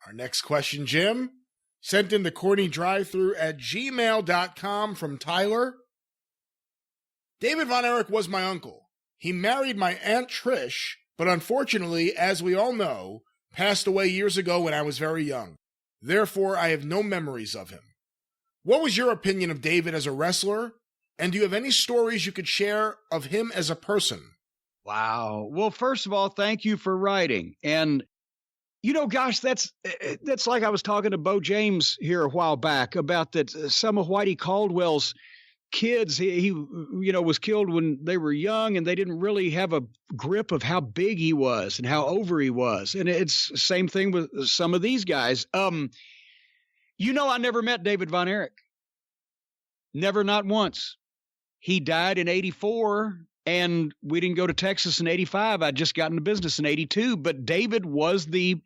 Our next question, Jim, sent in the CornyDriveThru at gmail.com from Tyler. David Von Erich was my uncle. He married my Aunt Trish, but unfortunately, as we all know, passed away years ago when I was very young. Therefore, I have no memories of him. What was your opinion of David as a wrestler? And do you have any stories you could share of him as a person? Wow. Well, first of all, thank you for writing. And, you know, gosh, that's like I was talking to Bo James here a while back about that some of Whitey Caldwell's kids, he was killed when they were young and they didn't really have a grip of how big he was and how over he was. And it's the same thing with some of these guys. I never met David Von Erich. Never, not once. He died in 84 and we didn't go to Texas in 85. I'd just gotten into business in 82, but David was the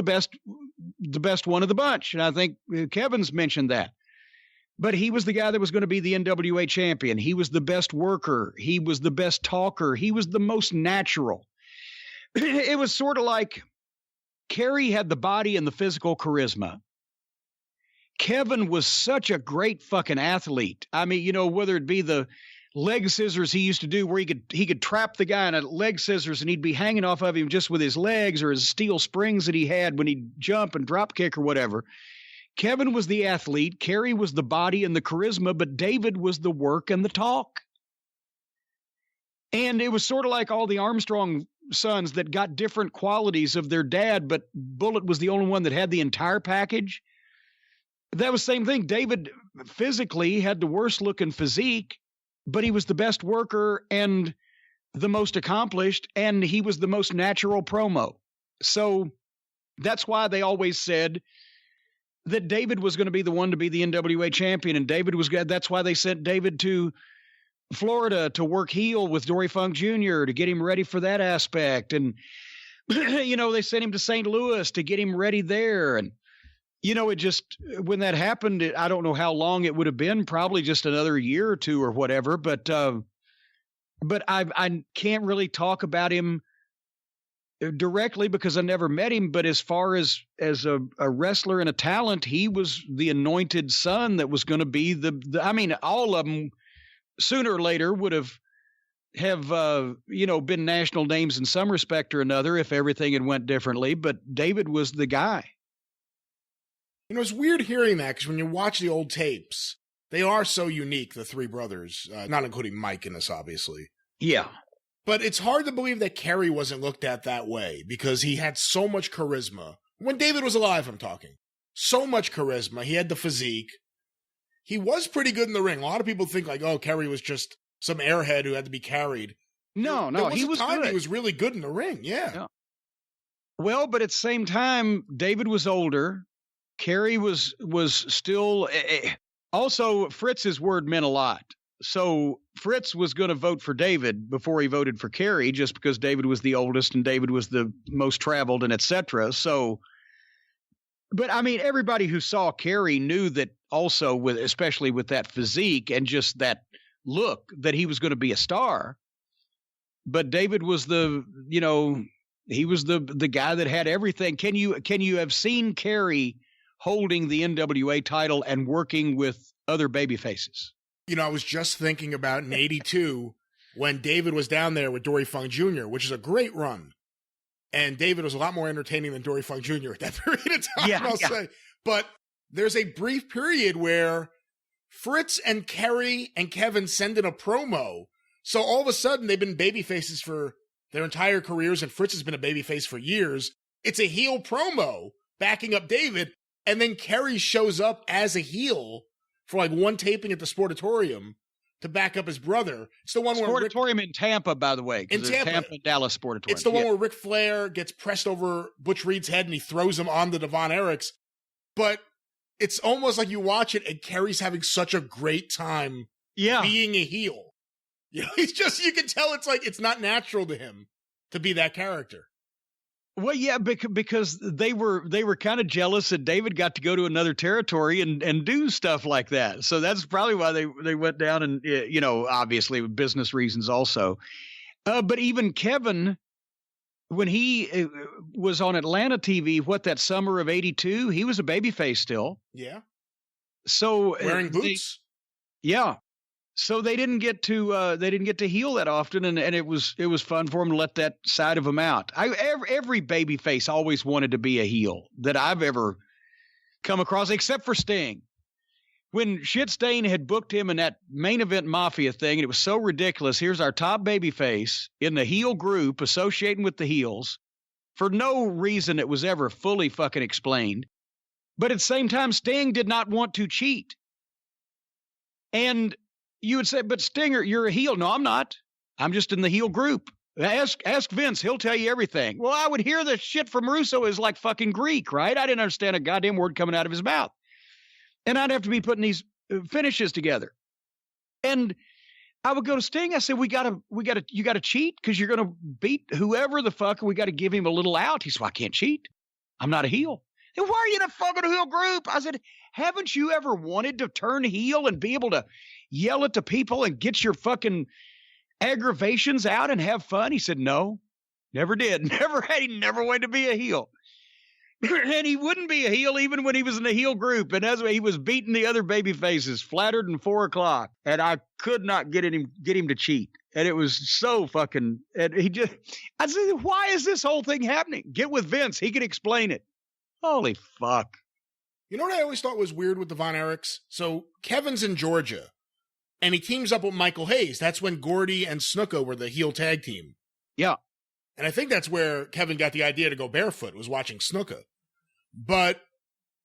best one of the bunch. And I think Kevin's mentioned that. But he was the guy that was going to be the NWA champion. He was the best worker. He was the best talker. He was the most natural. It was sort of like Kerry had the body and the physical charisma. Kevin was such a great fucking athlete. I mean, whether it be the leg scissors he used to do where he could trap the guy in a leg scissors and he'd be hanging off of him just with his legs, or his steel springs that he had when he'd jump and drop kick or whatever. Kevin was the athlete, Kerry was the body and the charisma, but David was the work and the talk. And it was sort of like all the Armstrong sons that got different qualities of their dad, but Bullet was the only one that had the entire package. That was the same thing. David physically had the worst looking physique, but he was the best worker and the most accomplished, and he was the most natural promo. So that's why they always said that David was going to be the one to be the NWA champion, and David was good. That's why they sent David to Florida to work heel with Dory Funk Jr. to get him ready for that aspect. And, they sent him to St. Louis to get him ready there. And, it just, when that happened, I don't know how long it would have been, probably just another year or two or whatever. But I can't really talk about him directly because I never met him. But as far as a wrestler and a talent, he was the anointed son that was going to be all of them sooner or later would have been national names in some respect or another if everything had went differently. But David was the guy. It's weird hearing that because when you watch the old tapes, they are so unique, the three brothers, not including Mike in this, obviously. Yeah. But it's hard to believe that Kerry wasn't looked at that way because he had so much charisma. When David was alive, I'm talking. So much charisma. He had the physique. He was pretty good in the ring. A lot of people think Kerry was just some airhead who had to be carried. No, he was good. He was really good in the ring, yeah. Well, but at the same time, David was older. Kerry was still... Also, Fritz's word meant a lot. So Fritz was going to vote for David before he voted for Kerry, just because David was the oldest and David was the most traveled and etc. So, but I mean, everybody who saw Kerry knew that also, especially with that physique and just that look, that he was going to be a star. But David was he was the guy that had everything. Can you have seen Kerry holding the NWA title and working with other baby faces? I was just thinking about in 82 when David was down there with Dory Funk Jr., which is a great run. And David was a lot more entertaining than Dory Funk Jr. at that period of time, I'll say. But there's a brief period where Fritz and Kerry and Kevin send in a promo. So all of a sudden, they've been baby faces for their entire careers, and Fritz has been a babyface for years. It's a heel promo backing up David, and then Kerry shows up as a heel for one taping at the Sportatorium to back up his brother. It's the one Sportatorium in Tampa, by the way. In Tampa and Dallas Sportatorium. It's the one where Ric Flair gets pressed over Butch Reed's head and he throws him onto the Von Erichs. But it's almost like you watch it and Kerry's having such a great time being a heel. He's just, you can tell it's not natural to him to be that character. Well, yeah, because they were kind of jealous that David got to go to another territory and do stuff like that. So that's probably why they went down and, obviously with business reasons also. But even Kevin, when he was on Atlanta TV, that summer of '82, he was a babyface still. Yeah. So wearing boots. Yeah. So they didn't get to heel that often, and it was fun for him to let that side of him out. Every babyface always wanted to be a heel that I've ever come across, except for Sting. When Shitstain had booked him in that main event Mafia thing, and it was so ridiculous. Here's our top babyface in the heel group associating with the heels for no reason that was ever fully fucking explained. But at the same time, Sting did not want to cheat. And you would say, but Stinger, you're a heel. No, I'm not. I'm just in the heel group. Ask Vince. He'll tell you everything. Well, I would hear the shit from Russo is like fucking Greek, right? I didn't understand a goddamn word coming out of his mouth. And I'd have to be putting these finishes together. And I would go to Sting. I said, you got to cheat because you're going to beat whoever the fuck. We got to give him a little out. He said, well, I can't cheat. I'm not a heel. And why are you in a fucking heel group? I said, haven't you ever wanted to turn heel and be able to yell at the people and get your fucking aggravations out and have fun? He said, no, never did. He never wanted to be a heel. And he wouldn't be a heel even when he was in the heel group. And that's why he was beating the other baby faces, flattered and 4 o'clock. And I could not get him to cheat. And it was so fucking, and I said, why is this whole thing happening? Get with Vince. He can explain it. Holy fuck. You know what I always thought was weird with the Von Erichs? So Kevin's in Georgia and he teams up with Michael Hayes. That's when Gordy and Snuka were the heel tag team. Yeah. And I think that's where Kevin got the idea to go barefoot, was watching Snuka. But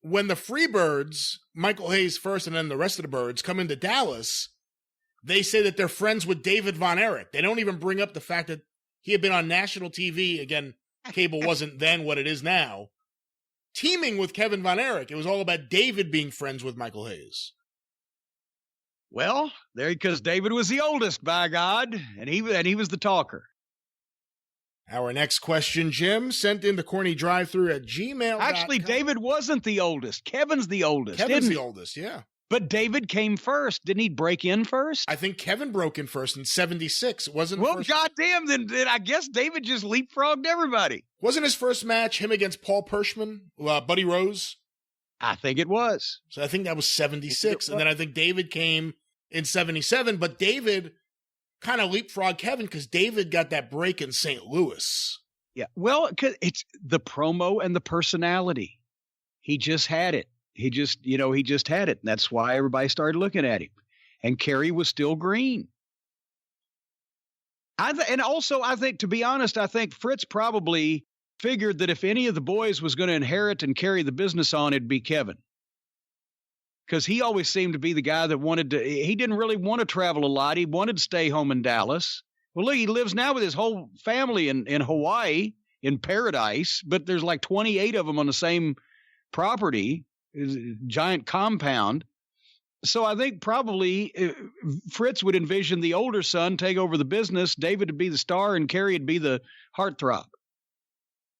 when the Freebirds, Michael Hayes first and then the rest of the Birds, come into Dallas, they say that they're friends with David Von Erich. They don't even bring up the fact that he had been on national TV. Again, cable wasn't then what it is now. Teaming with Kevin Von Erich. It was all about David being friends with Michael Hayes. Well, because David was the oldest, by God, and he was the talker. Our next question, Jim, sent in to CornyDriveThru at gmail.com. Actually, David wasn't the oldest. Kevin's the oldest. Kevin's the oldest, yeah. But David came first. Didn't he break in first? I think Kevin broke in first in 76. It wasn't. Well, goddamn, then I guess David just leapfrogged everybody. Wasn't his first match him against Paul Pershman, Buddy Rose? I think it was. So I think that was 76. And then I think David came in 77. But David kind of leapfrogged Kevin because David got that break in St. Louis. Yeah, well, it's the promo and the personality. He just had it. He just had it. And that's why everybody started looking at him. And Kerry was still green. And also, I think, to be honest, I think Fritz probably figured that if any of the boys was going to inherit and carry the business on, it'd be Kevin. Because he always seemed to be the guy that he didn't really want to travel a lot. He wanted to stay home in Dallas. Well, look, he lives now with his whole family in Hawaii, in Paradise, but there's like 28 of them on the same property, giant compound. So I think probably Fritz would envision the older son take over the business, David would be the star, and Kerry would be the heartthrob.